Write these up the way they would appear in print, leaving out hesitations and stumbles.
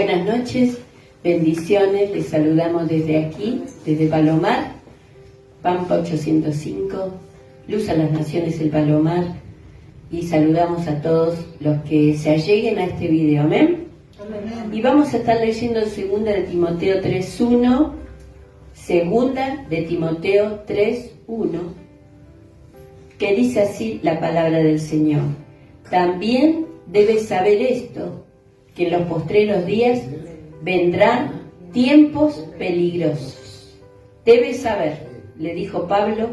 Buenas noches, bendiciones, les saludamos desde aquí, desde Palomar, Pampa 805, Luz a las Naciones el Palomar, y saludamos a todos los que se alleguen a este video, ¿amén? Amén. Y vamos a estar leyendo 2 de Timoteo 3.1, 2 de Timoteo 3.1, que dice así la palabra del Señor. También debes saber esto, que en los postreros días vendrán tiempos peligrosos. Debes saber, le dijo Pablo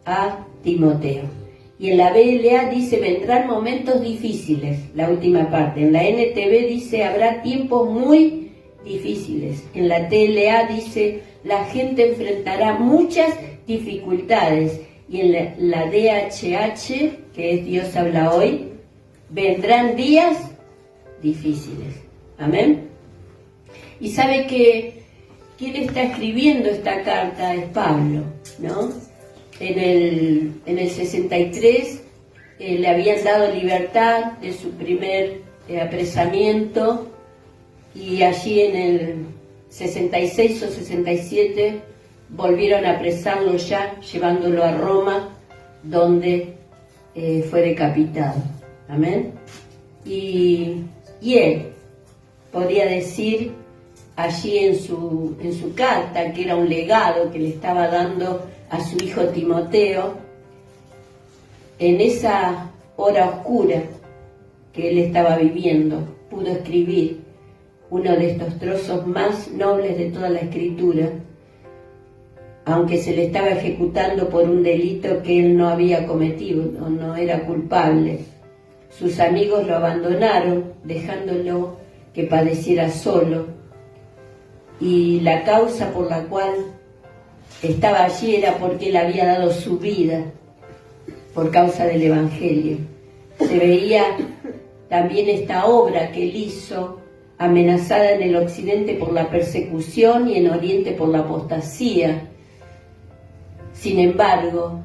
a Timoteo. Y en la BLA dice, vendrán momentos difíciles, la última parte. En la NTV dice, habrá tiempos muy difíciles. En la TLA dice, la gente enfrentará muchas dificultades. Y en la DHH, que es Dios habla hoy, vendrán días difíciles. Amén. Y sabe que quien está escribiendo esta carta es Pablo, ¿no? En el 63 le habían dado libertad de su primer apresamiento, y allí en el 66 o 67 volvieron a apresarlo ya, llevándolo a Roma, donde fue decapitado. Amén. Y él podía decir allí en su carta, que era un legado que le estaba dando a su hijo Timoteo, en esa hora oscura que él estaba viviendo, pudo escribir uno de estos trozos más nobles de toda la Escritura, aunque se le estaba ejecutando por un delito que él no había cometido, no era culpable. Sus amigos lo abandonaron, dejándolo que padeciera solo, y la causa por la cual estaba allí era porque él había dado su vida por causa del Evangelio. Se veía también esta obra que él hizo amenazada en el occidente por la persecución y en oriente por la apostasía. Sin embargo,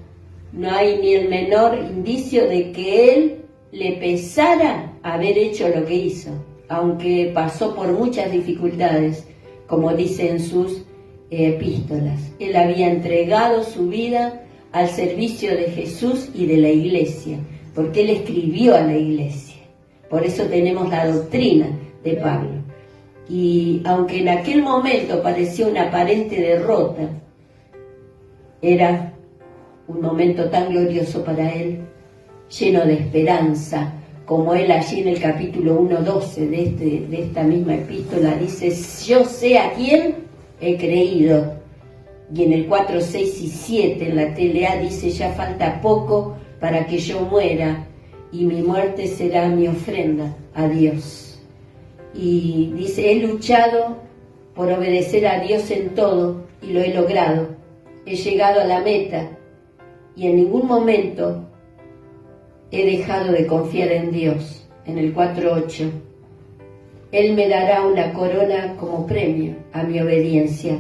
no hay ni el menor indicio de que él le pesara haber hecho lo que hizo, aunque pasó por muchas dificultades, como dice en sus epístolas. Él había entregado su vida al servicio de Jesús y de la iglesia, porque él escribió a la iglesia. Por eso tenemos la doctrina de Pablo. Y aunque en aquel momento parecía una aparente derrota, era un momento tan glorioso para él, lleno de esperanza, como él allí en el capítulo 1:12 de esta misma epístola dice, yo sé a quién he creído. Y en el 4, 6 y 7 en la TLA dice, ya falta poco para que yo muera, y mi muerte será mi ofrenda a Dios. Y dice, he luchado por obedecer a Dios en todo, y lo he logrado. He llegado a la meta, y en ningún momento he dejado de confiar en Dios. En el 4:8, Él me dará una corona como premio a mi obediencia,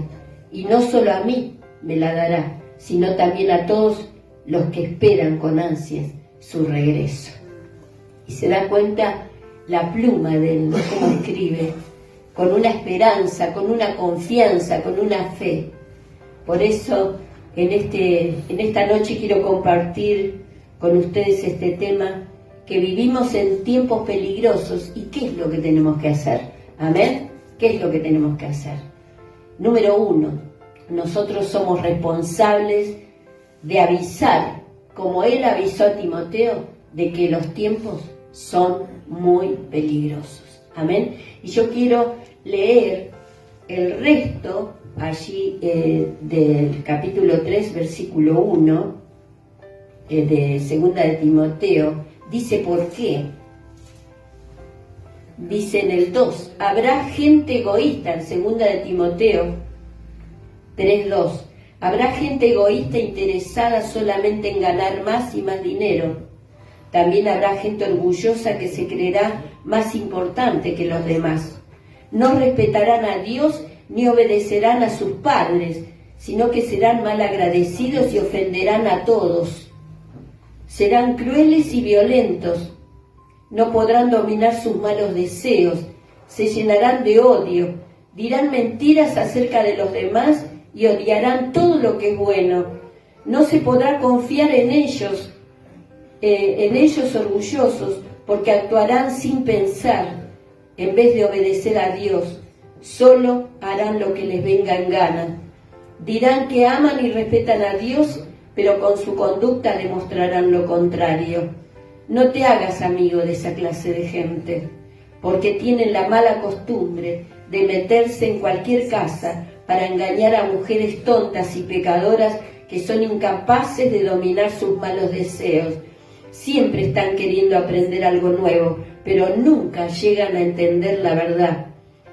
y no solo a mí me la dará, sino también a todos los que esperan con ansias su regreso. Y se da cuenta la pluma de él, cómo escribe, con una esperanza, con una confianza, con una fe. Por eso en esta noche quiero compartir con ustedes este tema, que vivimos en tiempos peligrosos. ¿Y qué es lo que tenemos que hacer? ¿Amén? ¿Qué es lo que tenemos que hacer? Número 1, nosotros somos responsables de avisar, como él avisó a Timoteo, de que los tiempos son muy peligrosos. ¿Amén? Y yo quiero leer el resto allí del capítulo 3, versículo 1, de 2 de Timoteo. Dice por qué. Dice en el 2, habrá gente egoísta, en 2 de Timoteo 3:2, habrá gente egoísta interesada solamente en ganar más y más dinero. También habrá gente orgullosa que se creerá más importante que los demás. No respetarán a Dios ni obedecerán a sus padres, sino que serán malagradecidos y ofenderán a todos. Serán crueles y violentos, no podrán dominar sus malos deseos, se llenarán de odio, dirán mentiras acerca de los demás y odiarán todo lo que es bueno. No se podrá confiar en ellos orgullosos, porque actuarán sin pensar, en vez de obedecer a Dios. Solo harán lo que les venga en gana. Dirán que aman y respetan a Dios, pero con su conducta demostrarán lo contrario. No te hagas amigo de esa clase de gente, porque tienen la mala costumbre de meterse en cualquier casa para engañar a mujeres tontas y pecadoras que son incapaces de dominar sus malos deseos. Siempre están queriendo aprender algo nuevo, pero nunca llegan a entender la verdad.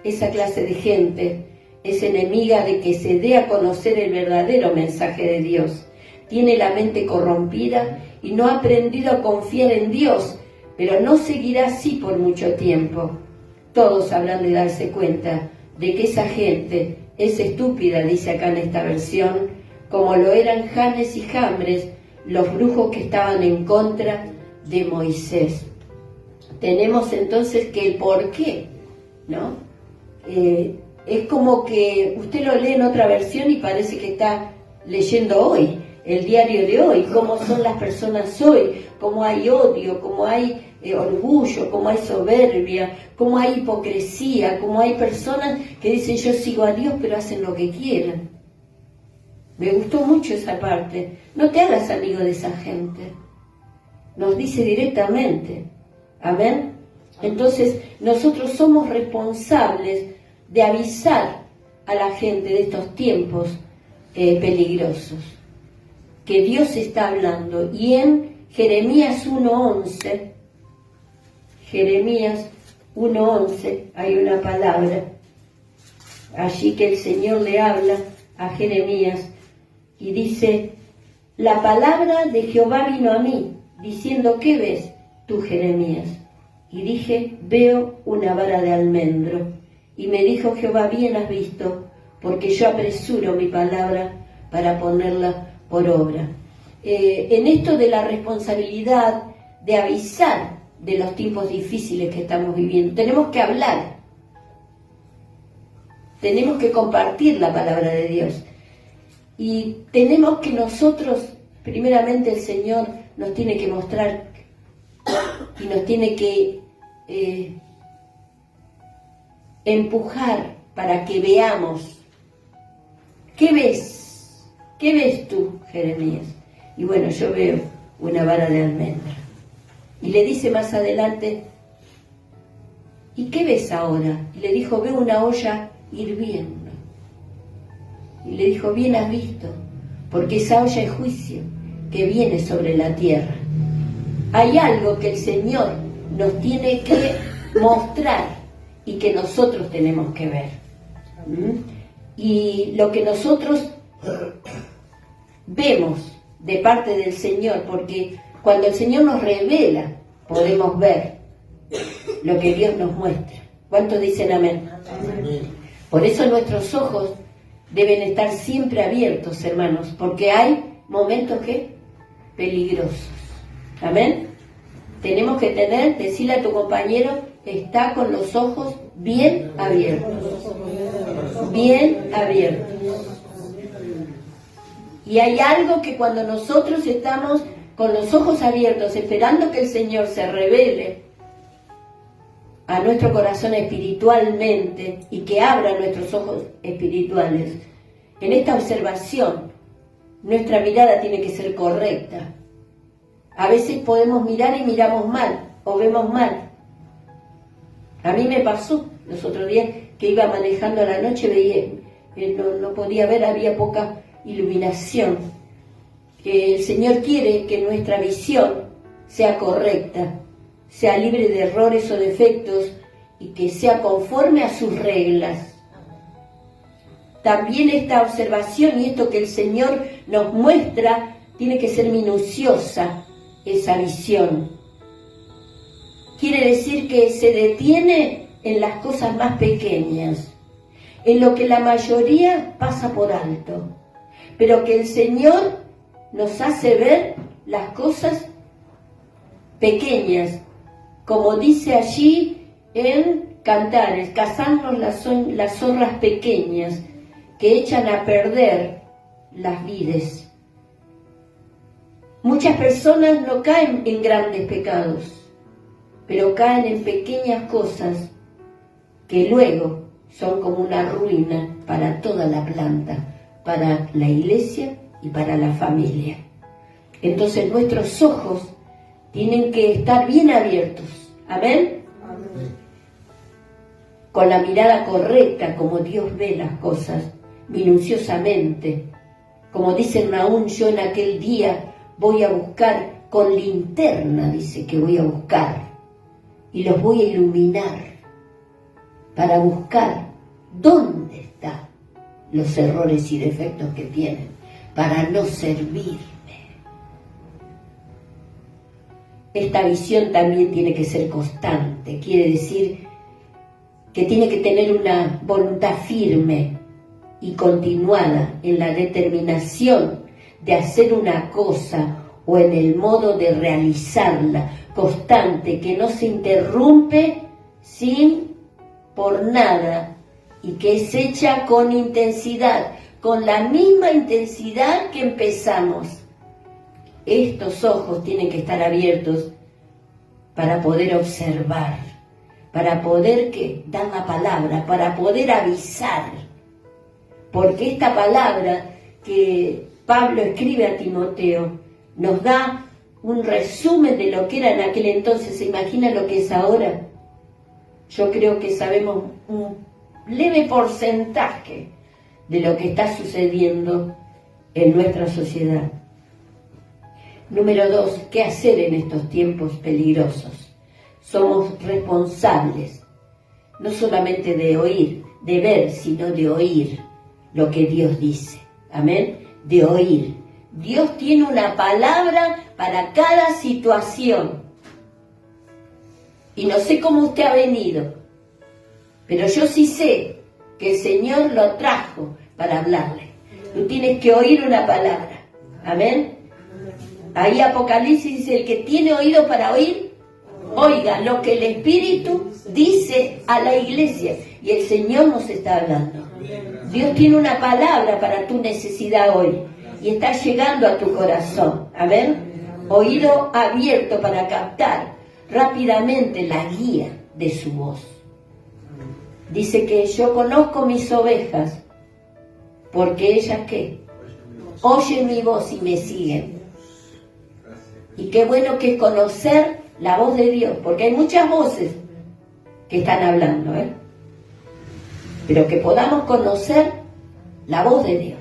Esa clase de gente es enemiga de que se dé a conocer el verdadero mensaje de Dios. Tiene la mente corrompida y no ha aprendido a confiar en Dios, pero no seguirá así por mucho tiempo. Todos habrán de darse cuenta de que esa gente es estúpida, dice acá en esta versión, como lo eran Janes y Jambres, los brujos que estaban en contra de Moisés. Tenemos entonces que el por qué, ¿no? Es como que usted lo lee en otra versión y parece que está leyendo hoy, el diario de hoy, cómo son las personas hoy, cómo hay odio, cómo hay orgullo, cómo hay soberbia, cómo hay hipocresía, cómo hay personas que dicen yo sigo a Dios pero hacen lo que quieran. Me gustó mucho esa parte. No te hagas amigo de esa gente. Nos dice directamente. Amén. Entonces nosotros somos responsables de avisar a la gente de estos tiempos peligrosos, que Dios está hablando. Y en Jeremías 1:11 hay una palabra allí que el Señor le habla a Jeremías y dice: la palabra de Jehová vino a mí, diciendo, ¿qué ves tú, Jeremías? Y dije, veo una vara de almendro. Y me dijo Jehová, bien has visto, porque yo apresuro mi palabra para ponerla por obra. En esto de la responsabilidad de avisar de los tiempos difíciles que estamos viviendo, tenemos que hablar, tenemos que compartir la palabra de Dios. Y tenemos que nosotros, primeramente el Señor nos tiene que mostrar y nos tiene que empujar para que veamos. ¿Qué ves? ¿Qué ves tú, Jeremías? Y bueno, yo veo una vara de almendra. Y le dice más adelante, ¿y qué ves ahora? Y le dijo, veo una olla hirviendo. Y le dijo, bien has visto, porque esa olla es juicio que viene sobre la tierra. Hay algo que el Señor nos tiene que mostrar y que nosotros tenemos que ver. Y lo que nosotros vemos de parte del Señor, porque cuando el Señor nos revela, podemos ver lo que Dios nos muestra. ¿Cuántos dicen amén? Amén. Por eso nuestros ojos deben estar siempre abiertos, hermanos, porque hay momentos que peligrosos. Amén. Tenemos que decirle a tu compañero, está con los ojos bien abiertos. Bien abiertos. Y hay algo que cuando nosotros estamos con los ojos abiertos, esperando que el Señor se revele a nuestro corazón espiritualmente y que abra nuestros ojos espirituales, en esta observación, nuestra mirada tiene que ser correcta. A veces podemos mirar y miramos mal, o vemos mal. A mí me pasó los otros días que iba manejando a la noche, veía, no podía ver, había poca iluminación. El Señor quiere que nuestra visión sea correcta, sea libre de errores o defectos y que sea conforme a sus reglas. También esta observación y esto que el Señor nos muestra tiene que ser minuciosa, esa visión. Quiere decir que se detiene en las cosas más pequeñas, en lo que la mayoría pasa por alto, pero que el Señor nos hace ver las cosas pequeñas, como dice allí en cantares, cazarnos las zorras pequeñas que echan a perder las vides. Muchas personas no caen en grandes pecados, pero caen en pequeñas cosas que luego son como una ruina para toda la planta, para la iglesia y para la familia. Entonces nuestros ojos tienen que estar bien abiertos. ¿Amén? Amén. Con la mirada correcta, como Dios ve las cosas, minuciosamente. Como dice Nahum, yo en aquel día voy a buscar, con linterna dice que voy a buscar, y los voy a iluminar para buscar dónde están los errores y defectos que tienen, para no servirme. Esta visión también tiene que ser constante, quiere decir que tiene que tener una voluntad firme y continuada en la determinación de hacer una cosa o en el modo de realizarla, constante, que no se interrumpe por nada y que es hecha con intensidad, con la misma intensidad que empezamos. Estos ojos tienen que estar abiertos para poder observar, para poder dar la palabra, para poder avisar. Porque esta palabra que Pablo escribe a Timoteo nos da un resumen de lo que era en aquel entonces. ¿Se imagina lo que es ahora? Yo creo que sabemos un leve porcentaje de lo que está sucediendo en nuestra sociedad. Número 2, ¿qué hacer en estos tiempos peligrosos? Somos responsables, no solamente de oír, de ver, sino de oír lo que Dios dice. Amén. De oír. Dios tiene una palabra para cada situación. Y no sé cómo usted ha venido, pero yo sí sé que el Señor lo trajo para hablarle. Tú tienes que oír una palabra. Amén. Ahí Apocalipsis dice, el que tiene oído para oír, oiga lo que el Espíritu dice a la iglesia. Y el Señor nos está hablando. Dios tiene una palabra para tu necesidad hoy y está llegando a tu corazón. Amén. Oído abierto para captar rápidamente la guía de su voz. Dice que yo conozco mis ovejas porque ellas ¿qué? Oyen mi voz y me siguen. Y qué bueno que es conocer la voz de Dios, porque hay muchas voces que están hablando, pero que podamos conocer la voz de Dios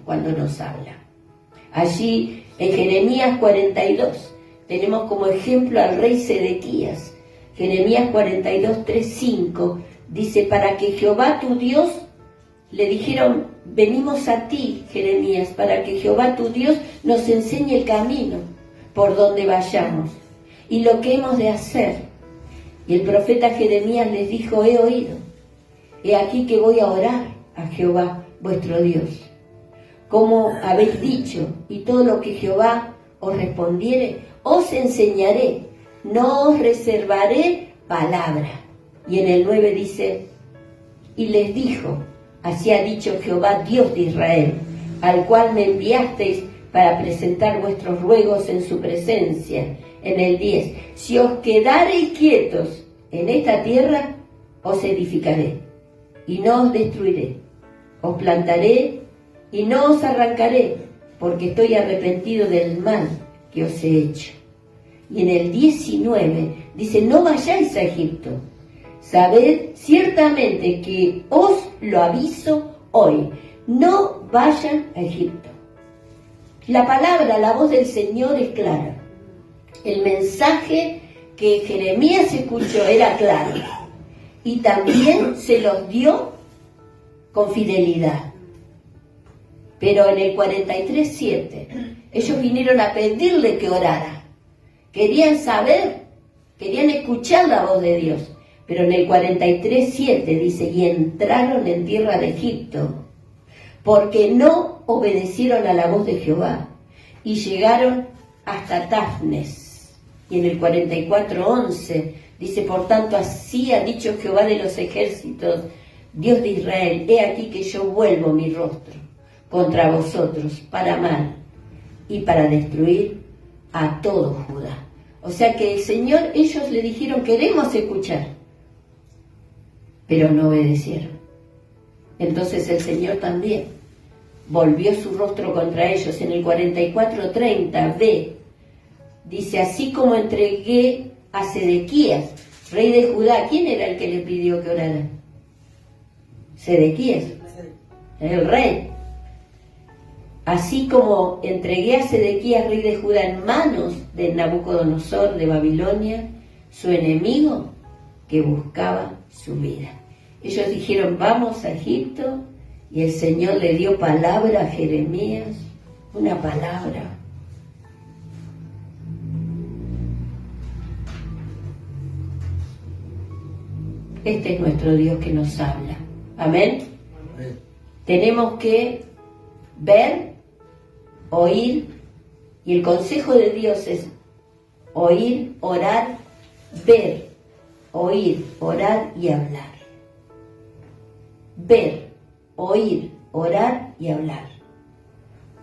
cuando nos habla. Allí en Jeremías 42 tenemos como ejemplo al rey Sedequías. Jeremías 42, 3, 5 dice, para que Jehová tu Dios, le dijeron, venimos a ti, Jeremías, para que Jehová tu Dios nos enseñe el camino por donde vayamos y lo que hemos de hacer. Y el profeta Jeremías les dijo, he oído, he aquí que voy a orar a Jehová vuestro Dios. Como habéis dicho, y todo lo que Jehová os respondiere, os enseñaré, no os reservaré palabra. Y en el 9 dice, y les dijo, así ha dicho Jehová, Dios de Israel, al cual me enviasteis para presentar vuestros ruegos en su presencia. En el 10, si os quedareis quietos en esta tierra, os edificaré, y no os destruiré. Os plantaré, y no os arrancaré, porque estoy arrepentido del mal que os he hecho. Y en el 19 dice, no vayáis a Egipto. Sabed ciertamente que os lo aviso hoy, no vayan a Egipto. La palabra, la voz del Señor es clara. El mensaje que Jeremías escuchó era claro. Y también se los dio con fidelidad. Pero en el 43:7, ellos vinieron a pedirle que orara. Querían saber, querían escuchar la voz de Dios. Pero en el 43:7 dice, y entraron en tierra de Egipto, porque no obedecieron a la voz de Jehová, y llegaron hasta Tafnes. Y en el 44:11 Dice, por tanto, así ha dicho Jehová de los ejércitos, Dios de Israel, he aquí que yo vuelvo mi rostro contra vosotros para mal y para destruir a todo Judá. O sea que el Señor, ellos le dijeron, queremos escuchar, pero no obedecieron. Entonces el Señor también volvió su rostro contra ellos. En el 44:30b dice, así como entregué a Sedequías, rey de Judá. ¿Quién era el que le pidió que orara? Sedequías, el rey. Así como entregué a Sedequías, rey de Judá, en manos de Nabucodonosor de Babilonia, su enemigo que buscaba su vida. Ellos dijeron, vamos a Egipto, y el Señor le dio palabra a Jeremías, una palabra. Este es nuestro Dios que nos habla. Amén. Amén. Tenemos que ver, oír, y el consejo de Dios es oír, orar, ver, oír, orar y hablar. Ver, oír, orar y hablar.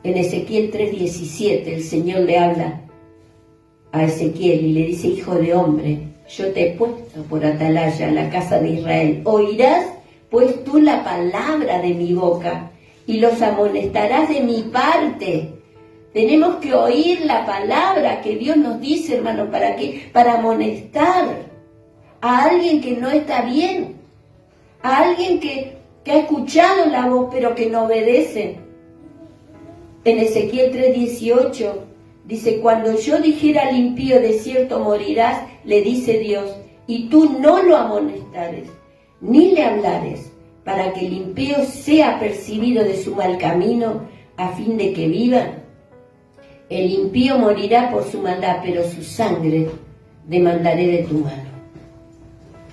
En Ezequiel 3:17 el Señor le habla a Ezequiel y le dice, hijo de hombre, yo te he puesto por atalaya a la casa de Israel. Oirás pues tú la palabra de mi boca y los amonestarás de mi parte. Tenemos que oír la palabra que Dios nos dice, hermano, ¿para qué? Para amonestar a alguien que no está bien, a alguien que ha escuchado la voz pero que no obedece. En Ezequiel 3:18 dice, cuando yo dijera al impío, de cierto morirás, le dice Dios, y tú no lo amonestares, ni le hablares, para que el impío sea percibido de su mal camino, a fin de que viva. El impío morirá por su maldad, pero su sangre demandaré de tu mano.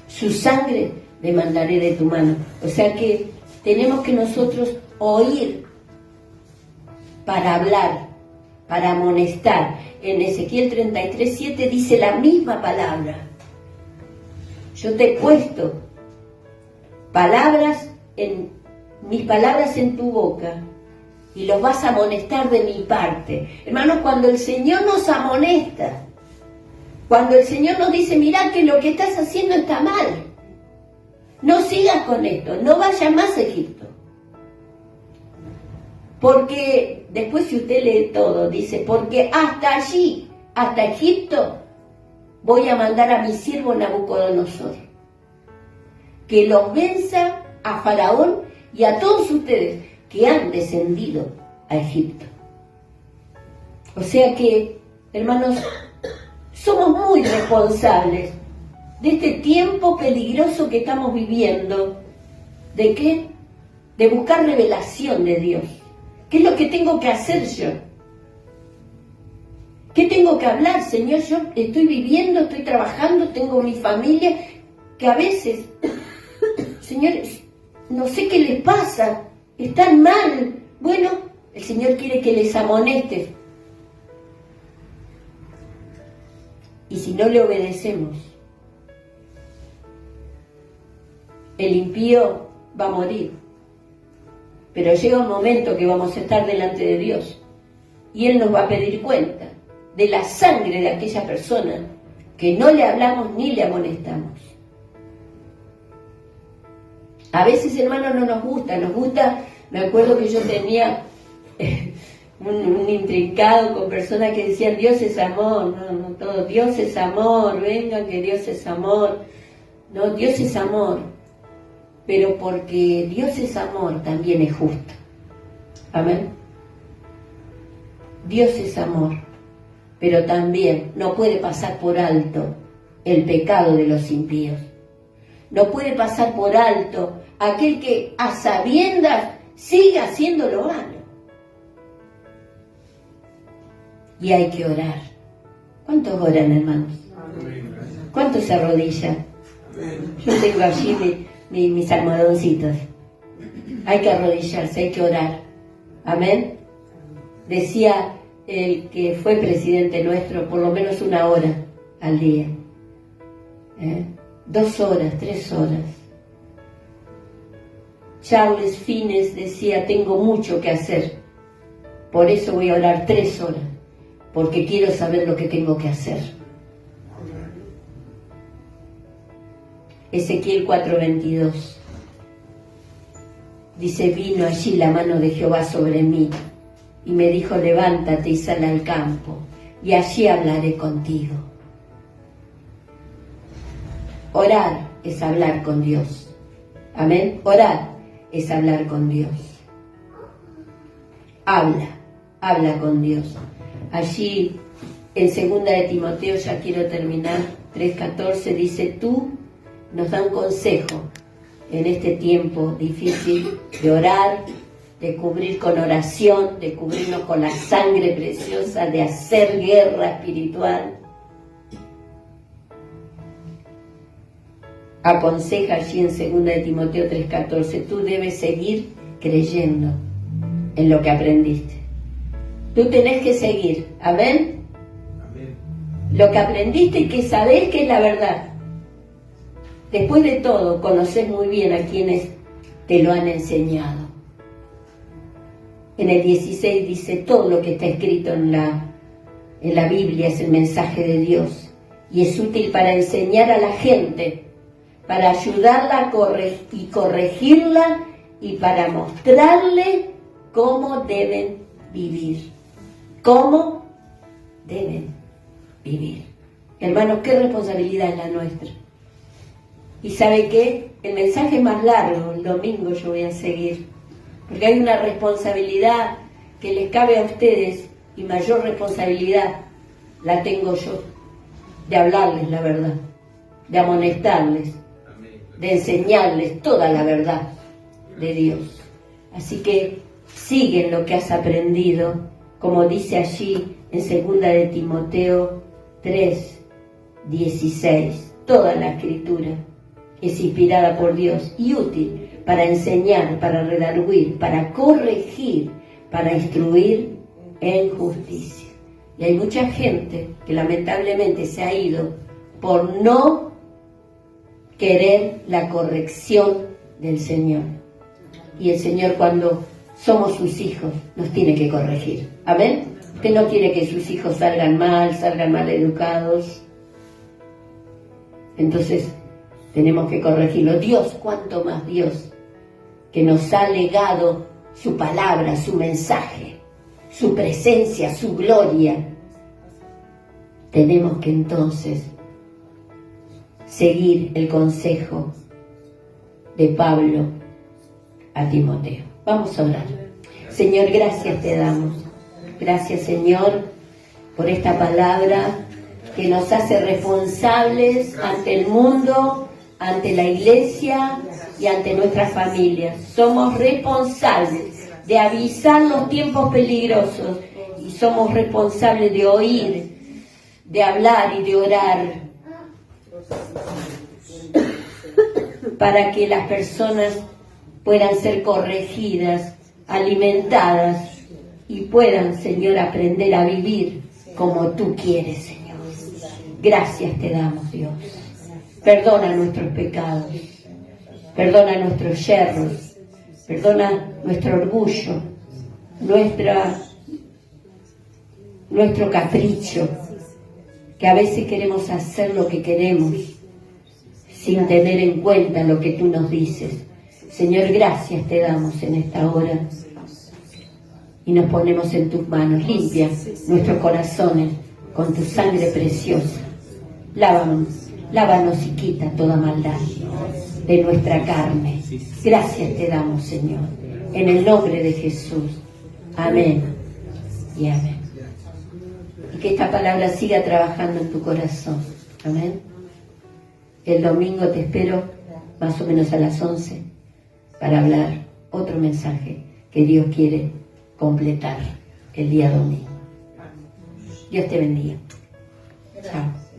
Su sangre demandaré de tu mano. O sea que tenemos que nosotros oír para hablar, para amonestar. En Ezequiel 33:7 dice la misma palabra. Yo te he puesto mis palabras en tu boca y los vas a amonestar de mi parte. Hermanos, cuando el Señor nos amonesta, cuando el Señor nos dice, mirá que lo que estás haciendo está mal, no sigas con esto, no vayas más a Egipto. Porque después, si usted lee todo, dice, porque hasta allí, hasta Egipto, voy a mandar a mi siervo Nabucodonosor, que los venza a Faraón y a todos ustedes que han descendido a Egipto. O sea que, hermanos, somos muy responsables de este tiempo peligroso que estamos viviendo. ¿De qué? De buscar revelación de Dios. ¿Qué es lo que tengo que hacer yo? ¿Qué tengo que hablar, Señor? Yo estoy viviendo, estoy trabajando, tengo mi familia, que a veces, Señor, no sé qué les pasa, están mal. Bueno, el Señor quiere que les amonestes. Y si no le obedecemos, el impío va a morir. Pero llega un momento que vamos a estar delante de Dios y Él nos va a pedir cuenta de la sangre de aquella persona que no le hablamos ni le amonestamos. A veces, hermano, no nos gusta, me acuerdo que yo tenía un intrincado con personas que decían, Dios es amor, no todo, Dios es amor, venga que Dios es amor. No, Dios es amor, pero porque Dios es amor, también es justo. Amén. Dios es amor, pero también no puede pasar por alto el pecado de los impíos. No puede pasar por alto aquel que a sabiendas sigue haciendo lo malo. Y hay que orar. ¿Cuántos oran, hermanos? ¿Cuántos se arrodillan? Yo tengo allí mis almohadoncitos. Hay que arrodillarse, hay que orar. Amén. Decía el que fue presidente nuestro, por lo menos 1 hora al día. 2 horas, 3 horas. Charles Fiennes decía, tengo mucho que hacer, por eso voy a orar 3 horas, porque quiero saber lo que tengo que hacer. Ezequiel 4:22 dice, vino allí la mano de Jehová sobre mí y me dijo, levántate y sal al campo y allí hablaré contigo. Orar es hablar con Dios. Amén. Orar es hablar con Dios. Habla con Dios. Allí en 2 de Timoteo, ya quiero terminar, 3:14 dice, tú nos da un consejo en este tiempo difícil de orar, de cubrir con oración, de cubrirnos con la sangre preciosa, de hacer guerra espiritual. Aconseja allí en 2 de Timoteo 3:14, tú debes seguir creyendo en lo que aprendiste. Tú tenés que seguir, ¿amén? Amén. Lo que aprendiste y que sabés que es la verdad. Después de todo, conoces muy bien a quienes te lo han enseñado. En el 16 dice, todo lo que está escrito en la Biblia es el mensaje de Dios y es útil para enseñar a la gente, para ayudarla y corregirla y para mostrarle cómo deben vivir. ¿Cómo deben vivir? Hermanos, qué responsabilidad es la nuestra. ¿Y sabe qué? El mensaje es más largo, el domingo yo voy a seguir, porque hay una responsabilidad que les cabe a ustedes y mayor responsabilidad la tengo yo, de hablarles la verdad, de amonestarles, de enseñarles toda la verdad de Dios. Así que sigue lo que has aprendido, como dice allí en 2 de Timoteo 3:16, toda la escritura es inspirada por Dios y útil para enseñar, para redarguir, para corregir, para instruir en justicia. Y hay mucha gente que lamentablemente se ha ido por no querer la corrección del Señor. Y el Señor, cuando somos sus hijos, nos tiene que corregir. ¿Amén? Usted no quiere que sus hijos salgan mal educados. Entonces, tenemos que corregirlo. Dios, cuánto más Dios, que nos ha legado su palabra, su mensaje, su presencia, su gloria. Tenemos que entonces seguir el consejo de Pablo a Timoteo. Vamos a orar. Señor, gracias te damos. Gracias, Señor, por esta palabra que nos hace responsables ante el mundo, ante la iglesia y ante nuestras familias. Somos responsables de avisar los tiempos peligrosos y somos responsables de oír, de hablar y de orar para que las personas puedan ser corregidas, alimentadas y puedan, Señor, aprender a vivir como tú quieres, Señor. Gracias te damos, Dios. Perdona nuestros pecados, perdona nuestros yerros, perdona nuestro orgullo, nuestro capricho, que a veces queremos hacer lo que queremos sin tener en cuenta lo que tú nos dices. Señor, gracias te damos en esta hora y nos ponemos en tus manos. Limpia nuestros corazones con tu sangre preciosa. Lávanos y quita toda maldad de nuestra carne. Gracias te damos, Señor, en el nombre de Jesús. Amén y amén. Y que esta palabra siga trabajando en tu corazón. Amén. El domingo te espero más o menos a las 11 para hablar otro mensaje que Dios quiere completar el día domingo. Dios te bendiga. Chao.